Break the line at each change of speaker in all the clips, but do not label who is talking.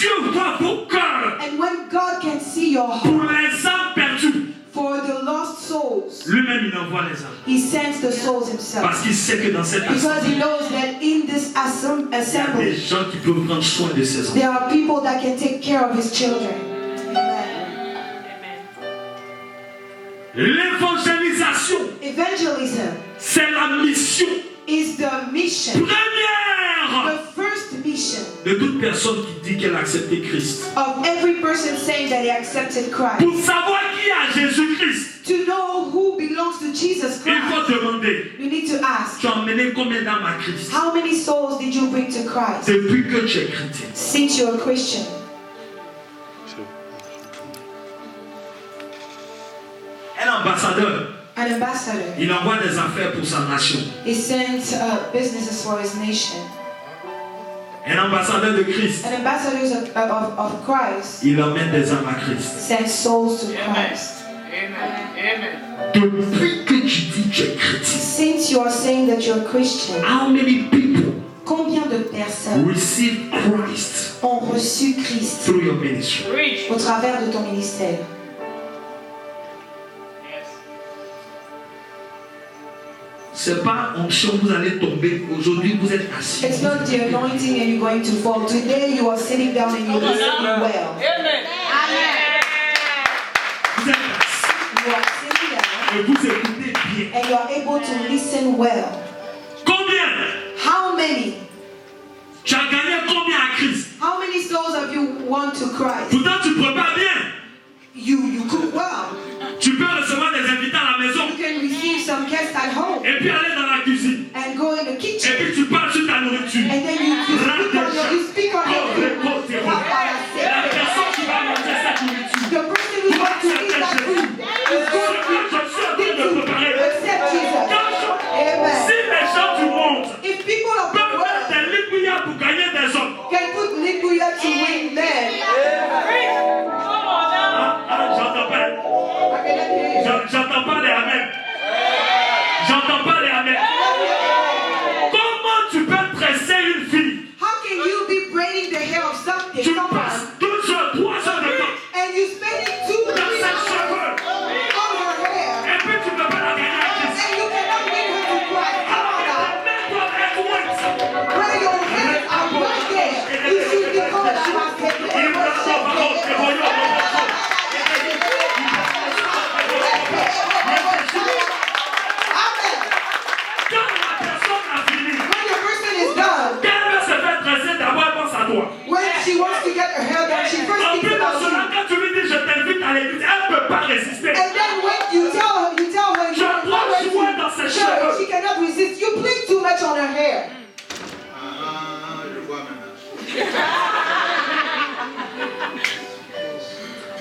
Dieu voit vos cœurs.
And when God can see your heart,
Pour les âmes perdues.
for the lost souls,
Lui-même, il envoie les âmes.
He sends the souls Himself.
Parce qu'il sait que dans cette
Because
assemblée,
He knows that in this
il y a des
assembly,
gens qui peuvent prendre soin de ces enfants.
there are people that can take care of His children. Amen.
L'évangélisation,
Evangelism
c'est la mission
is the mission,
première
the first mission
de toute personne qui dit qu'elle a accepté Christ.
of every person saying that they accepted Christ.
Pour savoir qui a Jésus-Christ,
To know who belongs to Jesus
il
Christ,
faut demander,
you need to ask,
tu as emmené combien d'âmes à Christ
how many souls did you bring to Christ
depuis que tu es chrétien?
since you're a Christian?
Un ambassadeur,
An ambassador,
il envoie des affaires pour sa nation.
he sends businesses for his nation.
Un ambassadeur de Christ,
An ambassador of Christ
il emmène des âmes à Christ.
sends souls to Christ.
Depuis que tu dis que tu es chrétien,
Since you are saying that you're a Christian,
how many people
combien de personnes
receive Christ
ont reçu Christ
through your ministry?
au travers de ton ministère?
C'est pas onction, vous allez tomber. Aujourd'hui, vous êtes assis.
It's not the anointing and you're going to fall. Today you are sitting down and you're listening well.
Vous êtes assis
You are sitting down
et vous écoutez bien.
and you are able to listen well.
Combien?
How many?
Tu as gagné combien à Christ?
How many souls have you won to Christ?
Pourtant, tu prépares bien.
You cook well.
Tu peux recevoir des invités à la maison
You can receive some guests at home
et puis aller dans la cuisine.
and go in the
Et
kitchen.
puis tu parles sur ta nourriture.
And then you speak on your food.
La personne qui va manger cette nourriture.
The person who's going to eat that food is going to accept Jesus. Amen.
Si les gens du monde
If people of the
peuvent
world
mettre des liquides pour gagner des hommes,
can put liquid to win men,
j'entends pas.
I cannot hear you.
J'entends pas les amen. J'entends pas les amen. Comment tu peux presser une fille?
How can you be braiding the hair of something,
Tu
someone,
passes 2 heures, 3 heures de temps
and you spending 2
dans
3
ses
hours
cheveux
on her hair,
et puis tu peux pas la gagner à Christ.
and you cannot win her to Christ? Come on now.
Mets-toi avec Wentz.
Where your hands are braided, you should be called to my table.
Il me sauve à cause de voyons. Quand la personne a fini,
When the person is done,
qu'elle veut se faire dresser, d'abord elle pense à toi.
when she wants to get her hair done, she first
En
thinks
plus de
about
cela,
you.
quand tu lui dis je t'invite à l'église, elle ne peut pas résister.
And then when you tell her
Je dois jouer dans ses
sure,
cheveux.
she cannot resist. You blink too much on her hair.
Je vois maintenant.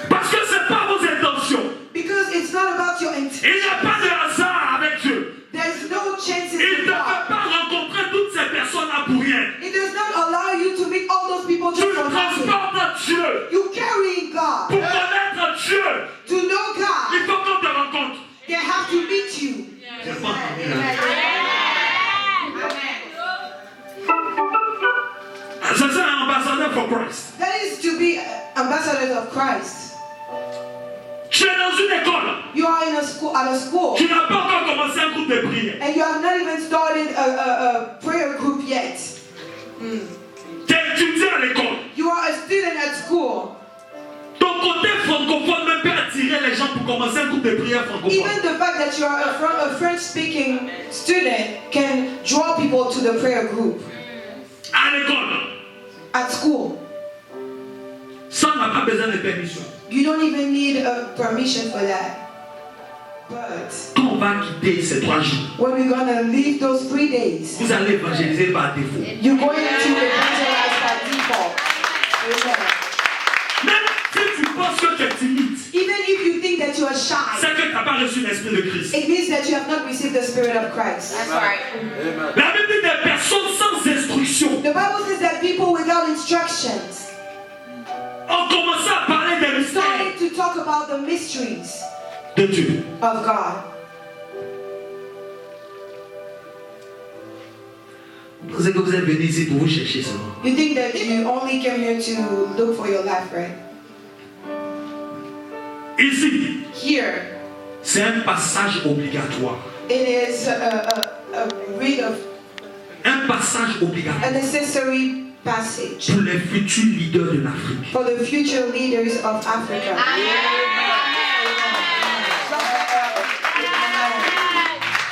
Parce que ce n'est pas vos intentions.
Because it's not about your intent.
Il n'y a pas de hasard avec Dieu.
There's no chances
Il ne
in
peut
God.
pas rencontrer toutes ces personnes-là pour rien.
It does not allow you to meet all those people
Tu
just for nothing.
transportes Dieu.
You carry God.
Pour connaître Dieu,
To know God,
il faut qu'on te rencontre.
they have to meet you.
J'ai pas entendu là. Ça, c'est un ambassadeur for Christ.
That is to be ambassadors of Christ.
Tu es dans une école.
You are in a school, at a school,
Tu n'as pas encore commencé un groupe de prière.
and you have not even started a prayer group yet.
Tu es étudiant à l'école.
You are a student at school.
Ton côté francophone même peut attirer les gens pour commencer un groupe de prière francophone.
Even the fact that you are a French-speaking student can draw people to the prayer group
À l'école,
at school.
ça n'a pas besoin de permission.
You don't even need a permission for that. But
Quand on va quitter ces 3 jours,
when we're gonna leave those 3 days,
vous allez évangéliser par défaut.
you're going to evangelize by default. Amen.
Même si tu penses que tu es timide,
Even if you think that you are shy,
c'est que tu n'as pas reçu l'esprit de Christ.
it means that you have not received the Spirit of Christ.
That's right.
La Bible dit des personnes sans instruction
The Bible says that people without instructions
ont commencé à parler des mystères
started to talk about the mysteries
de Dieu.
of God.
Vous pensez que vous êtes venu ici pour vous chercher seulement.
You think that you only came here to look for your life, right?
Ici,
Here,
c'est un passage obligatoire.
it is a read of
Un passage
a
obligatoire
necessary passage
pour les futurs leaders de l'Afrique.
for the future leaders of Africa.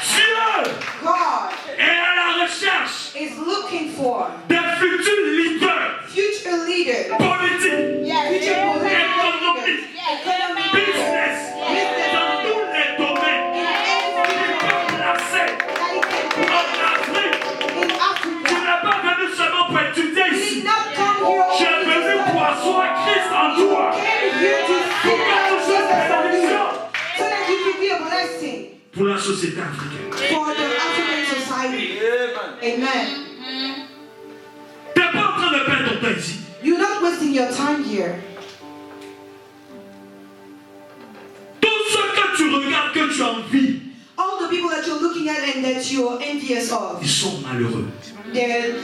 Dieu
God
est à la recherche
is looking for
des futurs leaders
future leaders,
politiques,
future political
économiques,
leaders, economic
business, dans tous les domaines, qui peuvent placer en Afrique.
in
Tu
Africa.
n'es pas venu seulement pour étudier
You
ici.
did not come here
Tu es venu pour asseoir Christ en
You
toi.
came here to
Pour
sit
que
down
tu sois
Jesus
une
on you,
bénédiction
so that you can be a blessing
pour la société africaine.
for the African society. Amen.
Tu n'es pas en train de perdre ton temps ici.
You're not wasting your time here.
Tout ce que tu regardes, que tu envies,
All the people that you're looking at and that you're envious of,
ils sont malheureux.
they're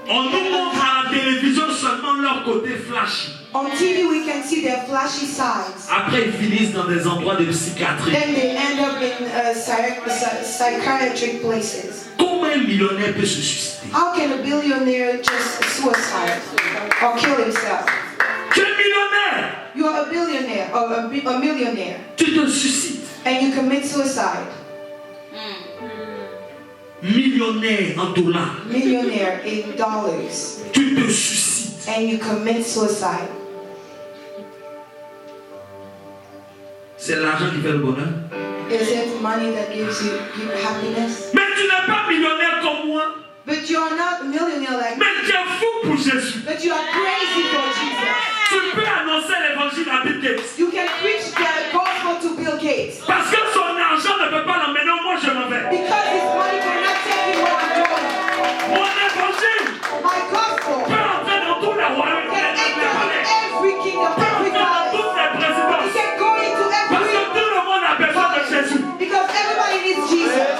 On nous montre à la télévision seulement leur côté flashy.
on TV. We can see their flashy sides.
Après, ils finissent dans des endroits de psychiatrie.
Then they end up in psychiatric places.
Comment un millionnaire peut se suicider?
How can a billionaire just suicide or kill himself?
Tu es millionnaire,
You are a billionaire or a millionaire,
tu te suicides.
and you commit suicide.
Millionnaire en dollars,
Millionaire in dollars,
tu te suicides.
and you commit suicide.
C'est l'argent qui fait le bonheur.
Is it money that gives you happiness?
Mais tu n'es pas millionnaire comme moi.
But you are not a millionaire like me.
Mais tu es fou pour Jésus.
But you are crazy for Jesus.
Tu peux annoncer l'évangile à Bill Gates.
You can preach the gospel to Bill Gates.
Parce que son argent ne peut pas l'emmener. Moi, je m'en vais.
Because his money cannot take him where I'm going.
Mon évangile
My gospel
peut entrer dans tous les royaumes.
can enter in every kingdom,
Peut
every
entrer dans
palace.
toutes les
It
présidences.
can go into
Parce que
every
tout le monde a besoin de
palace.
Jésus.
Because everybody needs Jesus.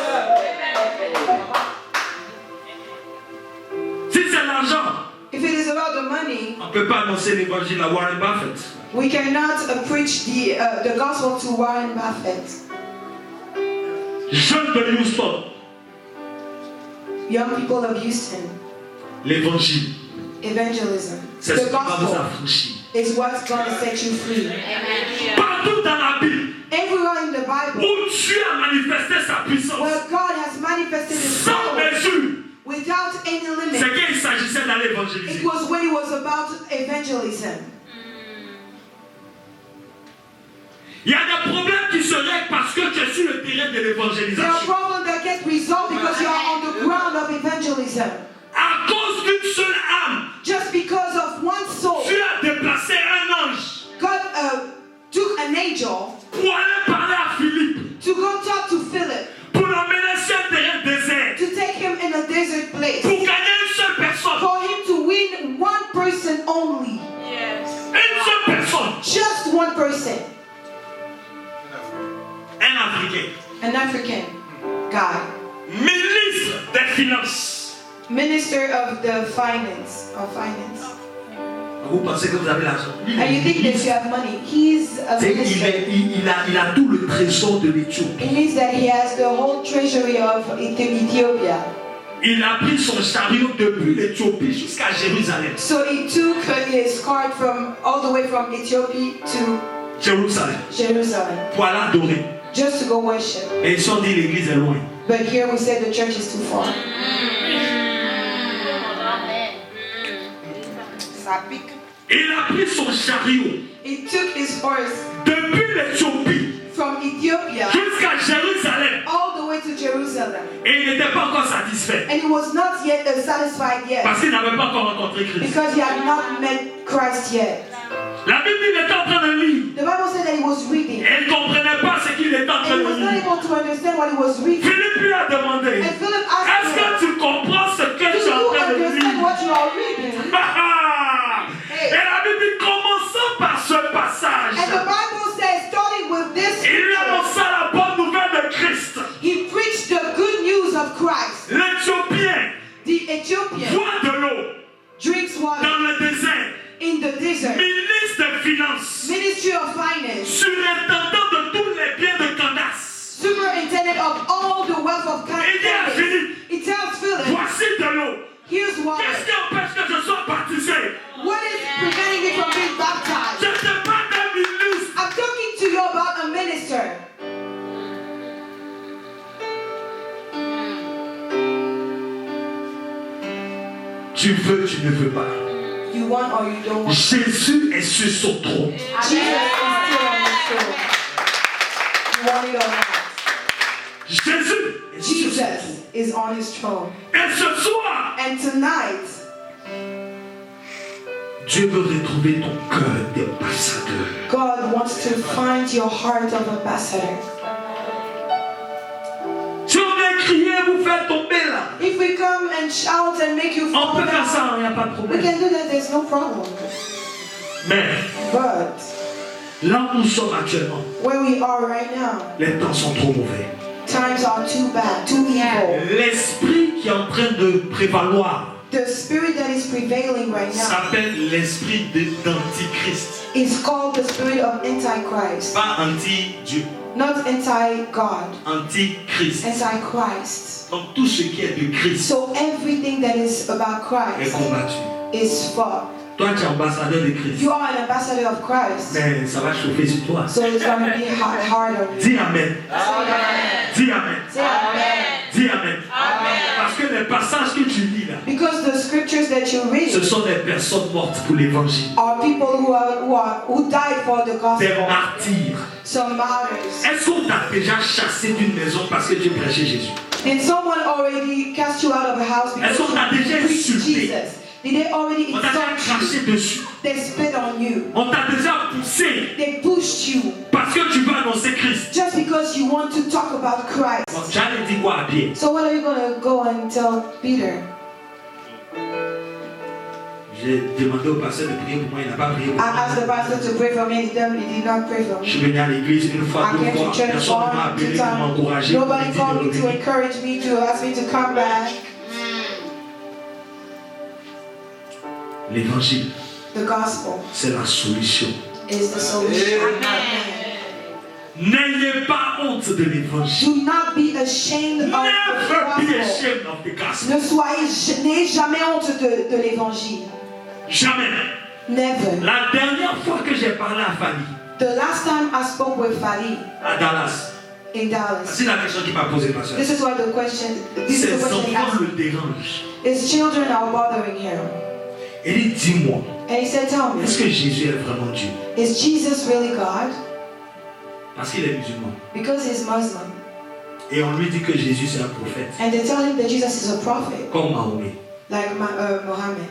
Si c'est l'argent,
If it is about the money,
on ne peut pas annoncer l'évangile à Warren Buffett.
we cannot preach the gospel to Warren Buffett.
Jeunes de Houston,
Young people of Houston,
l'évangile,
evangelism.
c'est ce
The
qui va vous
gospel
affranchir.
is what's going to set you free.
Partout dans la Bible
Everywhere in the Bible,
où Dieu a manifesté sa puissance
where God has manifested His
sans
power
mesure,
without any limit,
c'est qu'il s'agissait d'aller
it
évangéliser.
was when it was about evangelism.
Il y a des problèmes qui se règlent parce que tu es sur le terrain de
There are
l'évangélisation.
problems that get resolved because you are on the ground of evangelism.
À cause d'une seule âme,
Just because of one soul,
Dieu a déplacé un ange
God took an angel
pour aller parler à Philippe,
to go talk to Philip,
pour l'emmener sur un terrain désert,
to take him in a desert place,
pour gagner une seule personne.
for him to win one person only.
Une seule personne.
Just one person.
Un Africain.
An African guy.
Ministre des Finances.
Minister of the finance.
Vous pensez que vous avez l'argent?
And you think that you have money. He's a minister.
Il a tout le trésor de l'Éthiopie.
It means that he has the whole treasury of Ethiopia.
Il a pris son chariot depuis l'Éthiopie jusqu'à Jérusalem.
So he took his cart from all the way from Ethiopia to
Jérusalem.
Jerusalem
Pour aller adorer.
just to go worship.
Et ils sont dit l'église est loin.
But here we say the church is too far.
Il a pris son chariot
He took his horse
depuis l'Éthiopie
from Ethiopia
jusqu'à Jérusalem.
all the way to Jerusalem.
Et il n'était pas encore satisfait.
And he was not yet satisfied yet
Parce qu'il n'avait pas encore rencontré Christ.
because he had not met Christ yet.
La Bible, il était en train de lire.
The Bible said that he was reading.
Et il ne comprenait pas ce qu'il était en train
And he
de
was not
lire.
able to understand what he was reading.
Philippe lui a demandé,
And Philip asked
est-ce
him,
que tu comprends ce que
do
tu es en
you
train de
understand
lire?
what you are reading?
Et la Bible dit, commençons par ce passage.
And the Bible says, starting with this
Il lui
scripture,
annonça la bonne nouvelle de Christ.
he preached the good news of Christ.
L'Éthiopien
planet of all the wealth of
Il dit à
kindness.
Philippe,
It tells Philip,
voici de l'eau.
here's water.
Qu'est-ce qui empêche que je sois baptisé?
What is preventing me from being
Je
baptized?
te parle d'un ministre.
I'm talking to you about a minister.
Tu veux, tu ne veux pas.
You want or you don't want.
Jésus est sur son trône.
Jesus is still on the throne. You want it or not.
Jésus est sur son trône.
Jesus is on his throne.
Et ce soir,
And tonight,
Dieu veut retrouver ton cœur d'ambassadeur.
God wants to find your heart of ambassador.
Si on vient crier, vous faire tomber là.
If we come and shout and make you
On
fall
peut faire
down,
ça, il n'y a pas de
we
problème.
can do that, there's no problem.
Mais
But
là où nous sommes actuellement,
where we are right now,
les temps sont trop mauvais.
times are too bad, too evil.
L'esprit qui est en train de prévaloir
The spirit that is prevailing right now
s'appelle l'esprit d'antichrist.
is called the spirit of Antichrist.
Pas anti-Dieu,
Not anti-God,
antichrist.
anti-Christ.
Donc tout ce qui est de Christ
So everything that is about
est
Christ
combattu.
is fought.
Toi, tu es ambassadeur de Christ.
You are an ambassador of Christ.
Mais ça va chauffer sur toi.
So it's going to be hard on you.
Dis Amen. Dis Amen.
Say amen.
Dis Amen. Parce que les passages que tu lis là,
Because the scriptures that you read
ce sont des personnes mortes pour l'évangile.
are people who died for the
Des
gospel.
martyrs.
Some martyrs.
Est-ce qu'on t'a déjà chassé d'une maison parce que tu prêchais Jésus?
Did someone already cast you out of a house because
Est-ce qu'on t'a déjà
you preached
insulté?
Jesus? Did they already
On t'a déjà
insult
craché
you?
dessus.
They spit on you.
On t'a déjà poussé
They pushed you
parce que tu veux annoncer Christ.
just because you want to talk about Christ.
Donc tu allais dire quoi à pied?
So what are you going to go and tell Peter?
J'ai demandé au pasteur de prier pour moi, il n'a pas prié pour
I asked the
moi.
pastor to pray for me. He did not pray for
Je suis
me.
venu à l'église une fois,
I
deux
came
fois,
to church
personne ne m'a
one,
appelé
two
pour
times.
m'encourager, pour me
Nobody
dire de
called me to
revenir.
encourage me, to ask me to come back.
L'évangile,
The gospel
c'est la solution.
is the solution.
N'ayez pas honte de l'évangile.
Do not be ashamed of
Never be
the gospel.
ashamed of the gospel.
N'ayez jamais honte de l'évangile.
Jamais.
Never.
La dernière fois que j'ai parlé à Fanny,
The last time I spoke with Fali
à Dallas,
in Dallas,
c'est la question qui m'a posé ma soeur.
this is why the question, this is
Ses
the question he
enfants
asked.
le dérangent.
His children are bothering him.
Il dit, dis-moi,
And he said, tell me,
est-ce que Jésus est vraiment Dieu?
is Jesus really God?
Parce qu'il est musulman.
Because he's Muslim.
Et on lui dit que Jésus c'est un prophète,
And they tell him that Jesus is a prophet,
comme Mahomet.
like Muhammad.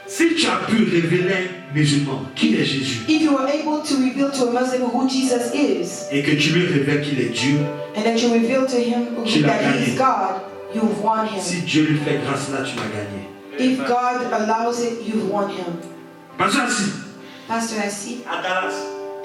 Si tu as pu révéler un musulman qui est Jésus,
If you were able to reveal to a Muslim who Jesus is,
et que tu lui révèles qu'il est Dieu,
and that you reveal to him
Tu l'as
that he
gagné.
is God, you've won him.
si Dieu lui fait grâce là, tu l'as gagné.
If God allows it, you've won him.
Parce que si,
Pastor, I see
à Dallas,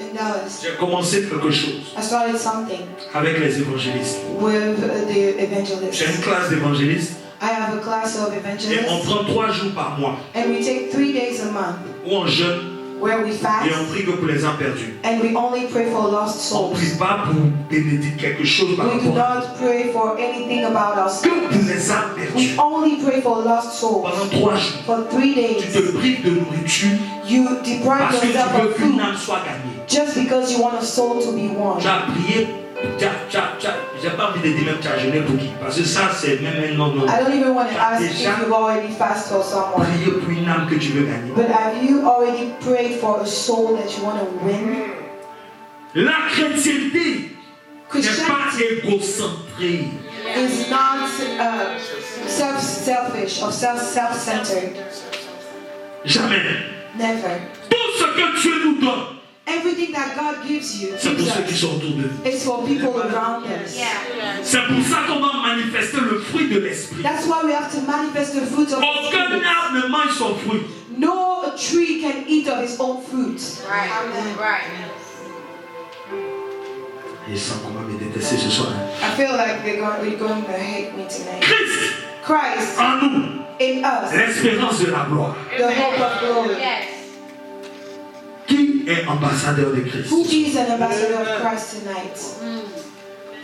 in Dallas,
j'ai commencé quelque chose
I started something
avec les évangélistes.
with the
J'ai une
evangelists.
classe d'évangélistes
I have a class of
et on
evangelists,
prend 3 jours par mois
and we take 3 days a month
où on jeûne
where we
et
fast,
on prie que pour les âmes perdues.
and we only pray for lost
On ne
souls.
prie pas pour bénédire quelque chose par
We do
rapport à
not pray for anything about us.
que pour les âmes
We
perdues.
only pray for lost souls.
Pendant 3 jours,
For 3
tu
days,
te prives de nourriture
you deprive
parce que tu
yourself
veux
of
qu'une
food
âme soit gagnée.
just because you want a soul to be won.
Tu as prié, j'ai pas envie de dire même tu as jeûné pour qui, parce que ça c'est même un non.
I don't even want to ask
Déjà-
if you've already fasted for someone.
Prier pour une âme que tu veux gagner.
But have you already prayed for a soul that you want to win?
La chrétienté n'est
Christianity
pas égocentrée.
is not selfish or self-centered.
Jamais.
Never.
Tout ce que Dieu nous donne,
Everything that God gives you,
c'est pour ceux qui
gives us,
sont autour de nous.
it's for people around us.
C'est pour ça qu'on va manifester le fruit de l'esprit.
That's why we have to manifest the fruit of the
Aucun
Spirit.
arbre ne mange son fruit.
No tree can eat of its own fruit.
Et sans comment me détester ce soir.
I feel like we're going to hate me tonight.
Christ
Christ
en nous,
in us,
l'espérance de la gloire.
the hope of glory.
Qui est ambassadeur de Christ?
Who is an ambassador of Christ tonight?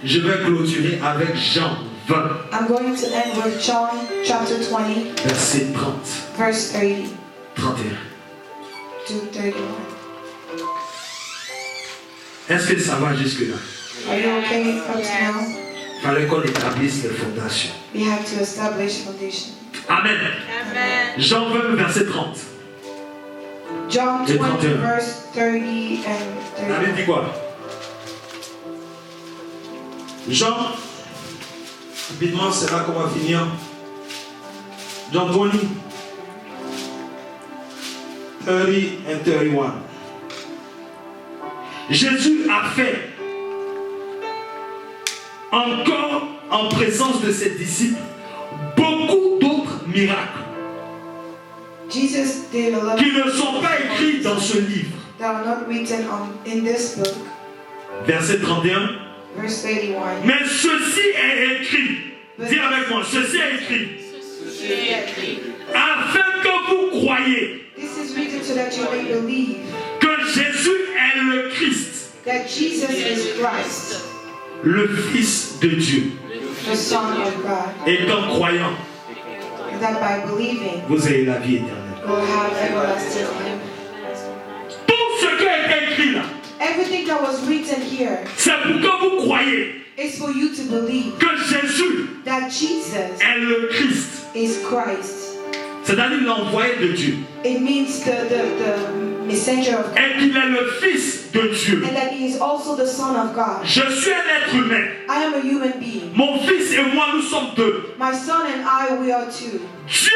Je vais clôturer avec Jean 20,
I'm going to end with John chapter 20,
verset 30,
verse 30
31.
to 31.
Est-ce que ça va jusque-là?
Are you okay up to now?
Il fallait qu'on établisse les fondations.
We have to establish foundation.
Amen. Jean 20, verset 30.
John
Et
20,
31.
verse 30 and
La Bible dit
31.
quoi? Jean, rapidement, c'est là qu'on va finir. John 20, 30 and 31. Jésus a fait encore en présence de ses disciples beaucoup d'autres miracles
Jesus did a lot
qui ne sont pas écrits dans ce livre.
that are not written in this book.
Verset 31.
Verse 31.
Mais ceci est écrit. Dis avec moi, ceci est écrit. Afin que vous croyiez
This is written so that you may believe
que Jésus est le Christ,
that Jesus is Christ,
le Fils de Dieu.
the Son of God,
Et qu'en croyant,
and that by believing
vous ayez la vie éternelle.
we'll have everlasting life.
Tout ce qui a été écrit là,
Everything that was written here
c'est pour que vous croyiez
is for you to believe
que Jésus
that Jesus
est le Christ,
is Christ.
c'est-à-dire l'envoyé de Dieu,
It means the messenger of God,
et qu'il est le Fils de Dieu.
and that he is also the Son of God.
Je suis un être humain.
I am a human being.
Mon fils et moi, nous sommes deux.
My son and I, we are two.
Dieu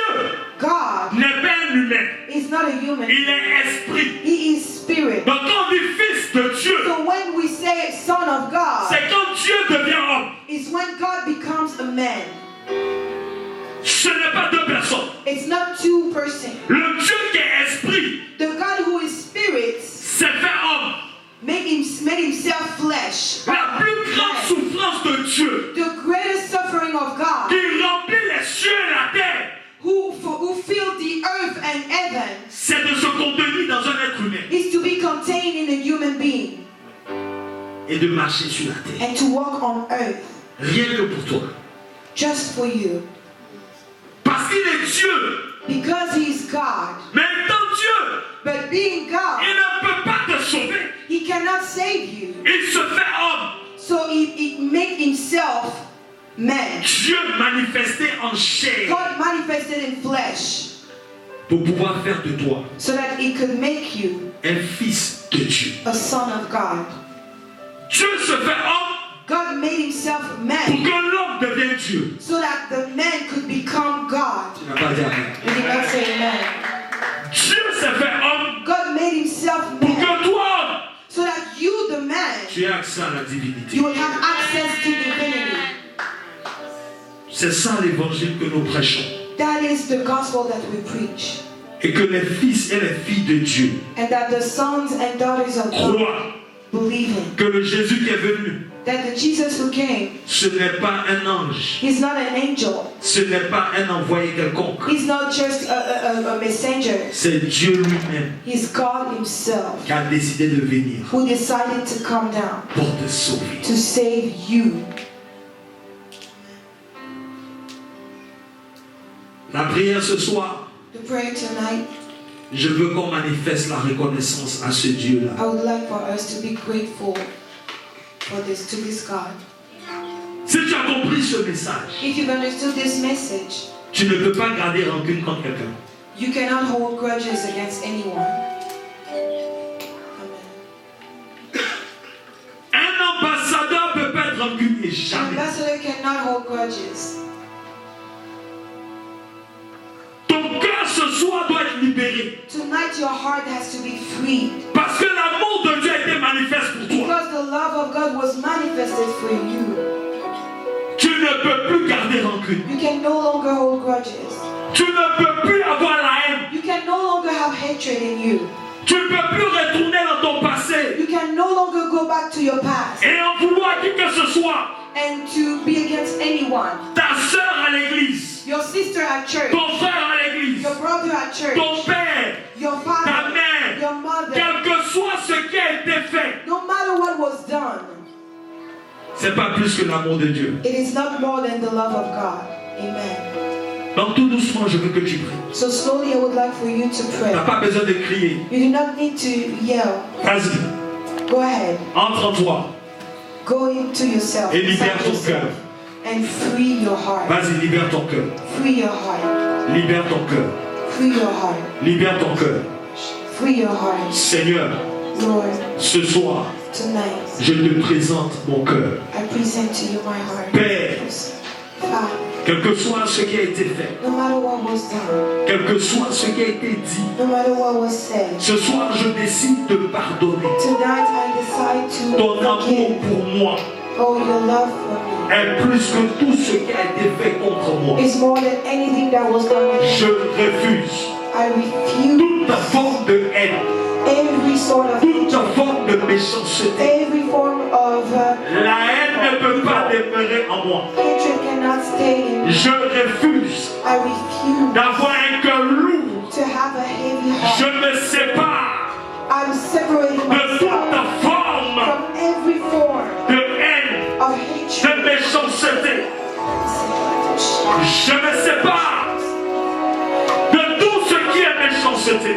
God
n'est pas un humain,
is not a human.
il est esprit.
He is spirit.
Donc quand on dit Fils de Dieu,
So when we say Son of God,
c'est quand Dieu devient homme.
it's when God becomes a man.
Ce n'est pas deux personnes.
It's not two persons.
Le Dieu qui est esprit
The God who is spirit
s'est fait homme.
made himself flesh.
La plus grande souffrance de Dieu
The greatest suffering of God,
qui remplit les cieux et la terre,
who filled the earth and heaven,
c'est de se contenir dans un être humain
is to be contained in a human being
et de marcher sur la terre.
and to walk on earth
Rien que pour toi.
just for you.
Parce qu'il est Dieu.
Because he is God.
Mais étant Dieu,
But being
il
God,
ne peut pas te sauver.
he cannot save you.
Il se fait homme.
So he made himself man.
Dieu manifesté en chair
God manifested in flesh
pour pouvoir faire de toi
so that he could make you
un fils de Dieu.
a son of God.
Dieu se fait homme
God made himself
pour
man
que l'homme devienne Dieu.
so that the man could become God.
Tu n'as pas dit amen.
We did not say amen.
Dieu s'est fait homme
God made himself
pour
man
que toi,
so that you, the man,
tu aies accès à la divinité.
you will have access to divinity.
C'est ça l'évangile que nous prêchons.
That is the gospel that we preach.
Et que les fils et les filles de Dieu
And that the sons and daughters of God
croient
believe in.
que le Jésus qui est venu,
That the Jesus who came,
ce n'est pas un ange,
he's not an angel.
ce n'est pas un envoyé quelconque.
He's not just a messenger.
C'est Dieu lui-même
He's God himself
qui a décidé de venir
who decided to come down
pour te sauver.
to save you.
La prière ce soir,
The prayer tonight,
je veux qu'on manifeste la reconnaissance à ce Dieu-là.
I would like for us to be grateful for this to this God.
Si tu as compris ce message,
If you've understood this message,
tu ne peux pas garder rancune contre quelqu'un.
you cannot hold grudges against anyone. Amen.
Un ambassadeur peut pas être rancunier,
An
jamais.
ambassador cannot hold grudges.
Ton cœur ce soir doit être libéré.
Tonight your heart has to be freed
Parce que l'amour de Dieu a été manifeste pour toi.
because the love of God was manifested for you.
Tu ne peux plus garder rancune.
You can no longer hold grudges.
Tu ne peux plus avoir la haine.
You can no longer have hatred in you.
Tu ne peux plus retourner dans ton passé
You can no longer go back to your past
et en vouloir qui que ce soit.
and to be against anyone.
Ta soeur à l'église,
Your sister at church,
ton frère à l'église,
your brother at church,
ton père,
your
ta
father,
mère,
your mother.
quel que soit ce qui a été fait.
No matter what was done,
C'est pas plus que l'amour de Dieu.
It is not more than the love of God. Amen.
Donc tout doucement, je veux que tu pries.
So slowly I would like for you to
Tu
pray.
n'as pas besoin de crier.
You do not need to yell.
Vas-y,
Go ahead.
entre en toi
Go into yourself.
et libère
inside
ton
yourself,
cœur.
and free your heart.
Vas-y, libère ton cœur.
Free your heart.
Libère ton cœur.
Free your heart.
Libère ton cœur.
Free your heart.
Seigneur,
Lord,
ce soir,
tonight
je te présente mon cœur.
I present to you my heart.
Père,
Father,
quel que soit ce qui a été fait,
no matter what was done,
quel que soit ce qui a été dit,
no matter what was said,
ce soir je décide de pardonner.
tonight I decide to
Ton amour
forgive.
pour moi
Oh, your love for me
est plus que tout ce qui a été fait contre moi.
is more than anything that was done against
Je
me.
refuse
I refuse
toute forme de haine,
every sort of
toute forme de méchanceté.
every form of
La haine ne peut pas demeurer en moi.
hatred cannot stay in me.
Je refuse
I refuse
d'avoir un cœur lourd.
to have a heavy
Je
heart.
me sépare
I'm separating
de toute
myself
forme
from every form
de haine,
of
de
hatred.
méchanceté. Je me sépare de tout ce qui est méchanceté.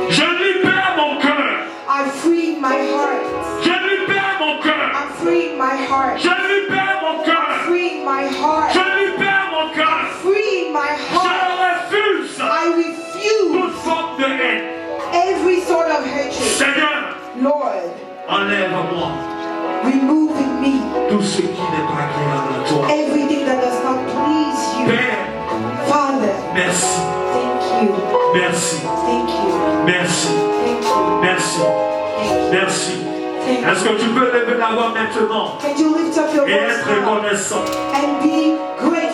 Je libère mon cœur.
I free my heart.
Je libère mon cœur.
I'm freeing my heart.
Je libère mon cœur.
Freeing my heart.
Je libère mon cœur.
Freeing my
Je
heart.
refuse
I refuse
toute forme de haine.
every sort of hatred.
Seigneur,
Lord,
enlève à moi
remove in me
tout ce qui n'est pas agréable à toi.
everything that does not please you.
Père,
Father,
merci,
thank you.
merci,
Thank you.
merci,
Thank you.
merci,
Thank you.
merci.
Thank
Est-ce
you.
que tu peux lever la voix maintenant
Can you lift up your
et
voice
être
now
reconnaissant?
and be grateful?